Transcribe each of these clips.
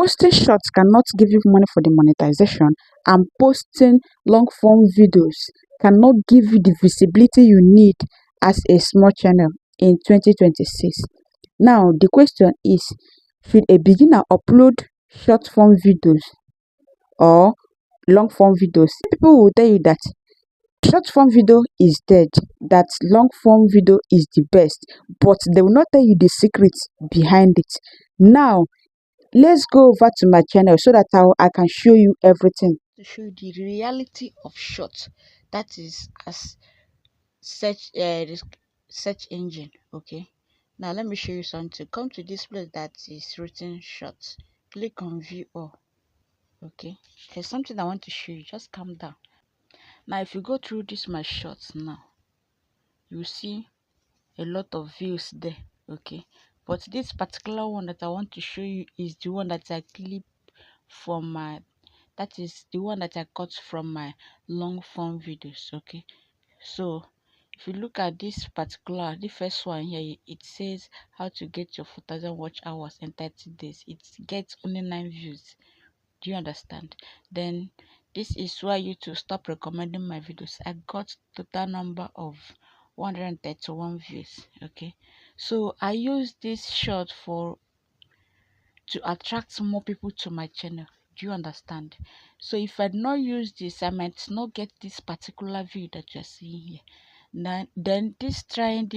posting shorts cannot give you money for the monetization, and posting long form videos cannot give you the visibility you need as a small channel in 2026. Now the question is, should a beginner upload short form videos or long form videos? People will tell you that short form video is dead, that long form video is the best, but they will not tell you the secrets behind it. Now let's go over to my channel so that I can show you everything, to show you the reality of short, that is as search engine. Okay, now let me show you something. Come to this place that is written short, click on view all. Okay, there's something I want to show you. Just calm down. Now if you go through this my shorts now, you see a lot of views there. Okay, but this particular one that I want to show you is the one that I clip from my, that is the one that I cut from my long form videos. Okay, so if you look at this particular, the first one here, it says how to get your 4,000 watch hours in 30 days. It gets only 9 views. Do you understand? Then this is why you to stop recommending my videos. I got total number of 131 views. Okay, so I use this short to attract more people to my channel. Do you understand? So if I not use this, I might not get this particular view that you're seeing here. Then this trying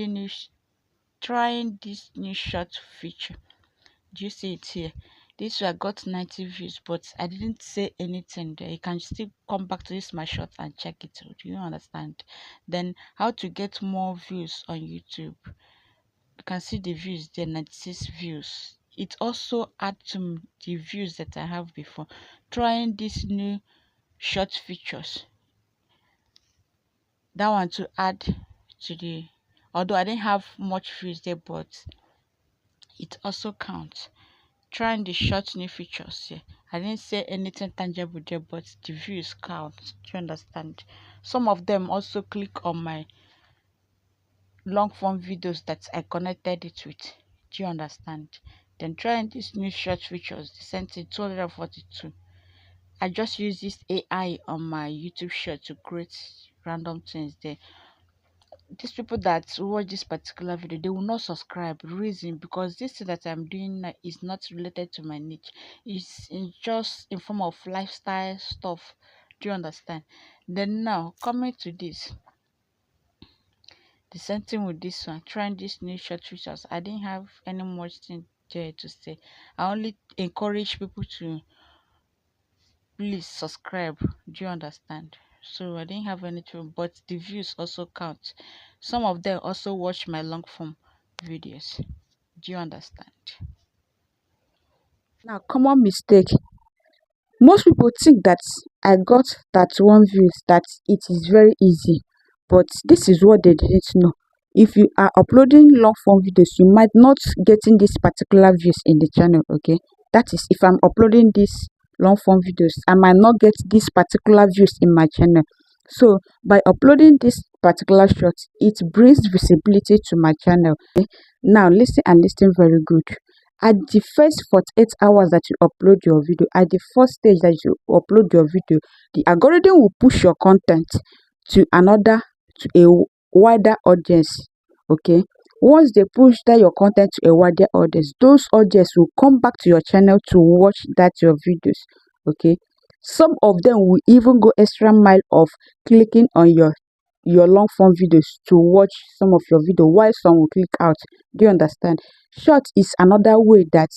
this new short feature. Do you see it here? This I got 90 views, but I didn't say anything there. You can still come back to this my short and check it out. Do you understand? Then how to get more views on YouTube. You can see the views there, 96 views. It also add to the views that I have before. Trying this new short features, that one to add to the, although I didn't have much views there, but it also counts. Trying the short new features here, I didn't say anything tangible there, but the views count. Do you understand? Some of them also click on my long form videos that I connected it with. Do you understand? Then trying these new short features, the sent it 242. I just use this AI on my YouTube short to create random things there. These people that watch this particular video, they will not subscribe. Reason, because this thing that I'm doing now is not related to my niche. It's just in form of lifestyle stuff. Do you understand? Then now coming to this, the same thing with this one. Trying this new short features, I didn't have any much thing there to say. I only encourage people to please subscribe. Do you understand? So I didn't have anything, but the views also count. Some of them also watch my long form videos. Do you understand? Now, common mistake. Most people think that I got 31 views, that it is very easy, but this is what they didn't know. If you are uploading long form videos, you might not getting this particular views in the channel. Okay, that is, if I'm uploading this long form videos, I might not get this particular views in my channel. So by uploading this particular short, it brings visibility to my channel. Okay? Now listen and listen very good. At the first 48 hours that you upload your video, at the first stage that you upload your video, the algorithm will push your content to a wider audience. Okay, once they push that your content to a wider audience, those audience will come back to your channel to watch that your videos. Okay, some of them will even go extra mile of clicking on your long form videos to watch some of your video, while some will click out. Do you understand? Short is another way that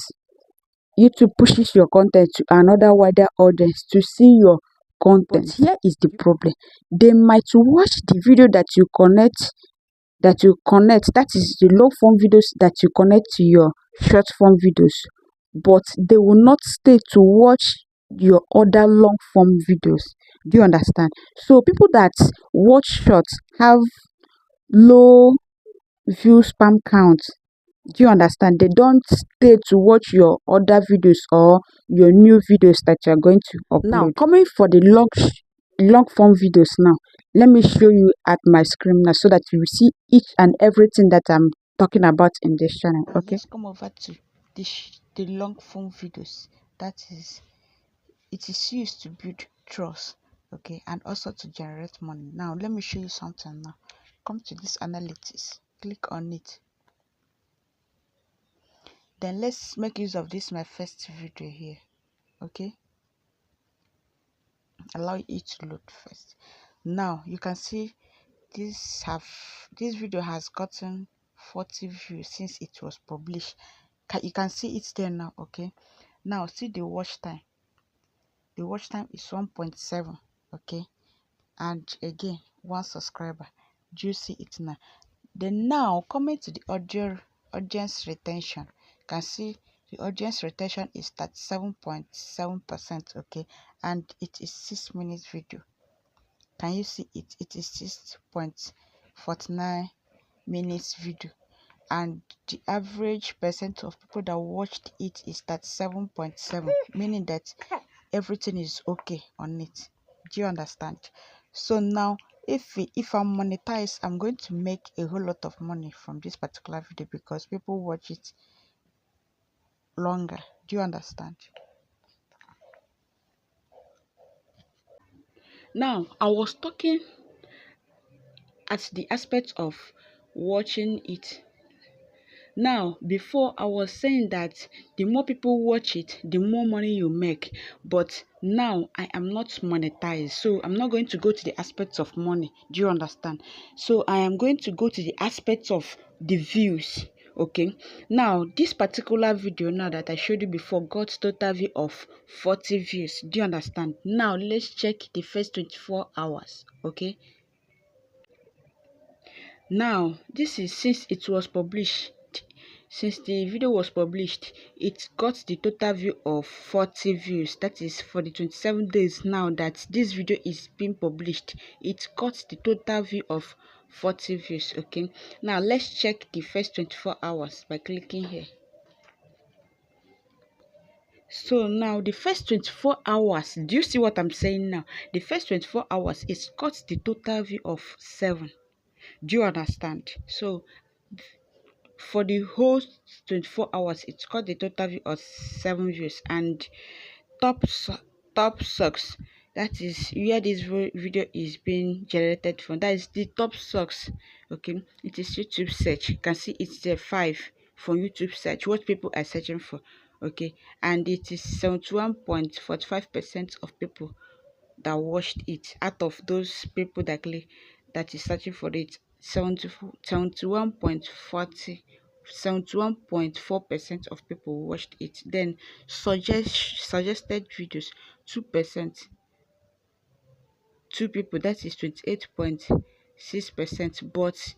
YouTube pushes your content to another wider audience to see your content. But here is the problem. They might watch the video that you connect, that is the long form videos that you connect to your short form videos, but they will not stay to watch your other long form videos. Do you understand? So people that watch shorts have low view spam count. Do you understand? They don't stay to watch your other videos or your new videos that you're going to upload. Now, coming for the long form videos now, let me show you at my screen now so that you will see each and everything that I'm talking about in this channel. Okay, let's come over to the long form videos. That is, it is used to build trust, okay, and also to generate money. Now let me show you something. Now come to this analytics, click on it. Then let's make use of this my first video here, okay. Allow it to load first. Now you can see this video has gotten 40 views since it was published. You can see it there now, okay. Now see the watch time. The watch time is 1.7, okay, and again 1 subscriber. Do you see it now? Then now coming to the audience retention, you can see the audience retention is 37.7%, okay, and it is 6 minutes video. Can you see it? It is 6.49 minutes video, and the average percent of people that watched it is 37.7, meaning that everything is okay on it. Do you understand? So now if I'm monetized, I'm going to make a whole lot of money from this particular video because people watch it longer. Do you understand? Now I was talking at the aspect of watching it. Now, before I was saying that the more people watch it, the more money you make. But now I am not monetized. So I'm not going to go to the aspects of money. Do you understand? So I am going to go to the aspects of the views. Okay. Now, this particular video now that I showed you before got total view of 40 views. Do you understand? Now, let's check the first 24 hours. Okay. Now, this is since it was published. Since the video was published, it got the total view of 40 views. That is for the 27 days now that this video is being published. It got the total view of 40 views. Okay. Now let's check the first 24 hours by clicking here. So now the first 24 hours, do you see what I'm saying now? The first 24 hours, it's got the total view of 7. Do you understand? So for the whole 24 hours, it's got the total view of 7 views. And top sucks, that is where this video is being generated from. That is the top sucks. Okay, it is YouTube search. You can see it's there 5 for YouTube search, what people are searching for. Okay, and it is 71.45% of people that watched it. Out of those people that is searching for it, 71.4% of people watched it. Then suggested videos, 2%, 2 people, that is 28.6%. But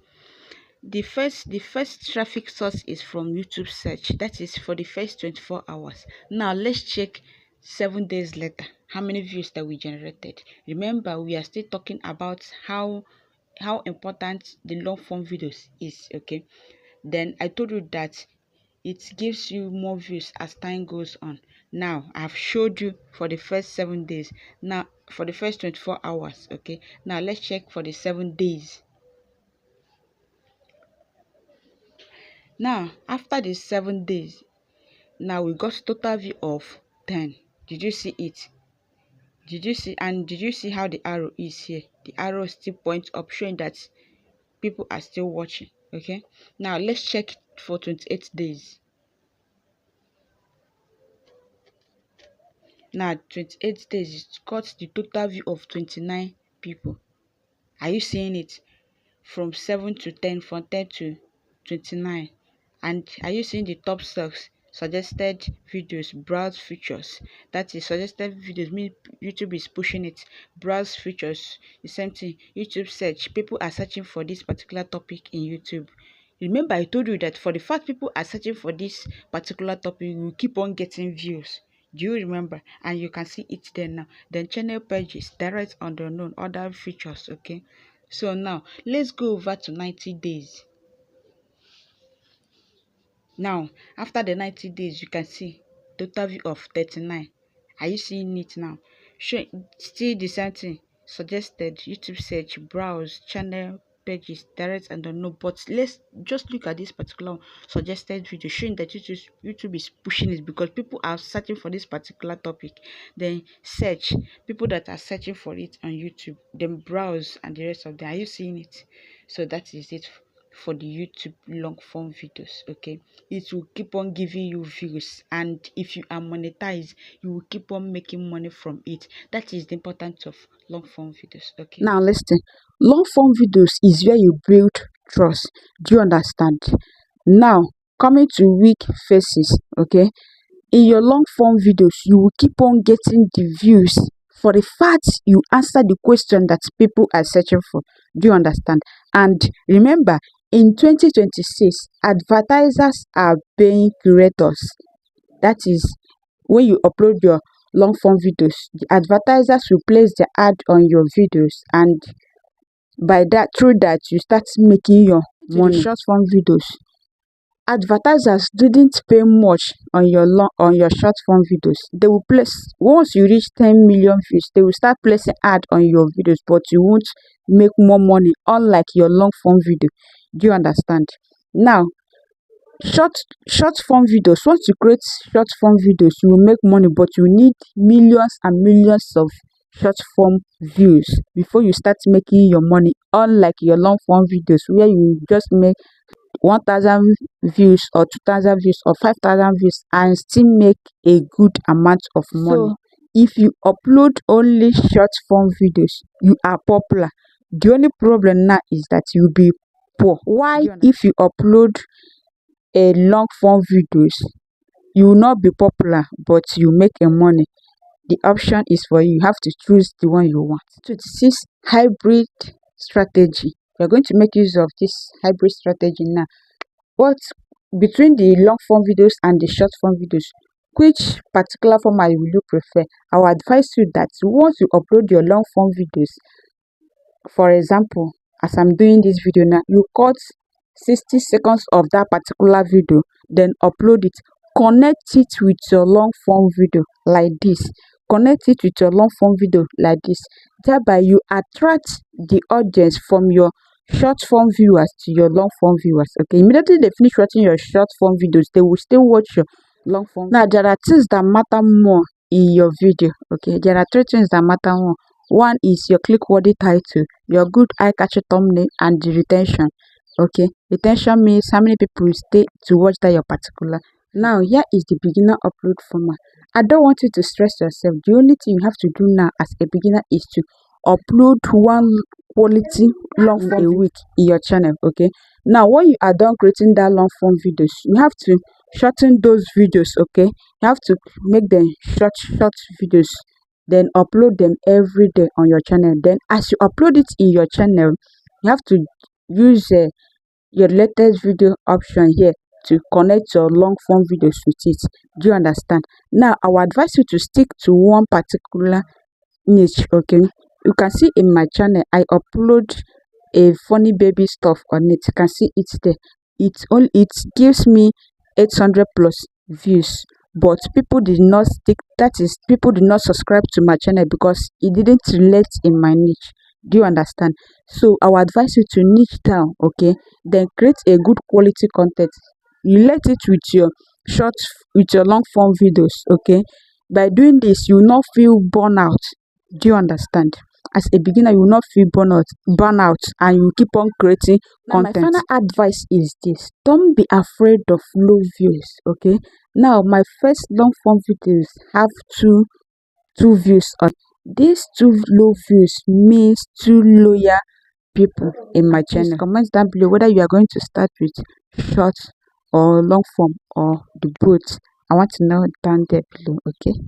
the first traffic source is from YouTube search. That is for the first 24 hours. Now let's check 7 days later how many views that we generated. Remember, we are still talking about how important the long form videos is. Okay, then I told you that it gives you more views as time goes on. Now I've showed you for the first 7 days. Now for the first 24 hours. Okay, now let's check for the 7 days. Now after the 7 days, now we got total view of 10. Did you see it? Did you see? And did you see how the arrow is here? The arrow still points up, showing that people are still watching. Okay, now let's check for 28 days. Now 28 days, it's got the total view of 29 people. Are you seeing it? From 7 to 10, from 10 to 29. And are you seeing the top stocks? Suggested videos, browse features. That is suggested videos, mean YouTube is pushing it. Browse features, the same thing. YouTube search, people are searching for this particular topic in YouTube. Remember, I told you that for the fact people are searching for this particular topic, you will keep on getting views. Do you remember? And you can see it there now. Then channel pages, direct on the unknown, other features. Okay, so now let's go over to 90 days. Now after the 90 days, you can see total view of 39. Are you seeing it now? Still the same thing. Suggested, YouTube search, browse, channel pages, direct and unknown. But let's just look at this particular suggested video showing that YouTube is pushing it because people are searching for this particular topic. Then search, people that are searching for it on YouTube, then browse and the rest of them. Are you seeing it? So that is it for the YouTube long form videos. Okay, it will keep on giving you views, and if you are monetized, you will keep on making money from it. That is the importance of long form videos. Okay, now listen, long form videos is where you build trust. Do you understand? Now coming to weak faces. Okay, in your long form videos you will keep on getting the views for the fact you answer the question that people are searching for. Do you understand? And remember, in 2026 advertisers are paying creators. That is, when you upload your long form videos, the advertisers will place the ad on your videos, and by that, through that, you start making your money. Short form videos, advertisers didn't pay much on your short form videos. They will place, once you reach 10 million views, they will start placing ad on your videos, but you won't make more money, unlike your long form video. Do you understand? Now short short form videos, once you create short form videos, you will make money, but you need millions and millions of short form views before you start making your money, unlike your long form videos where you just make 1,000 views or 2,000 views or 5,000 views and still make a good amount of money. So if you upload only short form videos, you are popular. The only problem now is that you'll be poor. Why? If you upload a long form videos, you will not be popular, but you make a money. The option is for you. You have to choose the one you want. So this is hybrid strategy. You're going to make use of this hybrid strategy now. What between the long form videos and the short form videos, which particular format will you prefer? I will advise you that once you upload your long form videos, for example, as I'm doing this video now, you cut 60 seconds of that particular video, then upload it. Connect it with your long form video like this. Connect it with your long form video like this. Thereby you attract the audience from your short form viewers to your long form viewers. Okay, immediately they finish watching your short form videos, they will still watch your long form. Now there are things that matter more in your video. Okay, there are three things that matter more. One is your click-worthy title, your good eye-catching thumbnail, and the retention. Okay, retention means how many people will stay to watch that your particular. Now here is the beginner upload format. I don't want you to stress yourself. The only thing you have to do now as a beginner is to upload one quality long form a week in your channel. Okay, now when you are done creating that long form videos, you have to shorten those videos. Okay, you have to make them short videos, then upload them every day on your channel. Then as you upload it in your channel, you have to use your latest video option here to connect your long form videos with it. Do you understand? Now I will advise you to stick to one particular niche. Okay, you can see in my channel I upload a funny baby stuff on it. You can see it there. It gives me 800 plus views, but people did not stick, that is, people did not subscribe to my channel because it didn't relate in my niche. Do you understand? So I will advise you to niche down. Okay, then create a good quality content. Relate it with your long form videos. Okay, by doing this you will not feel burnout. Do you understand? As a beginner, you will not feel burnout, and you keep on creating content. My final advice is this: don't be afraid of low views. Okay, now my first long form videos have two views. On these two low views means two loyal people in my channel. Please comment down below whether you are going to start with short or long form or the both. I want to know down there below. Okay.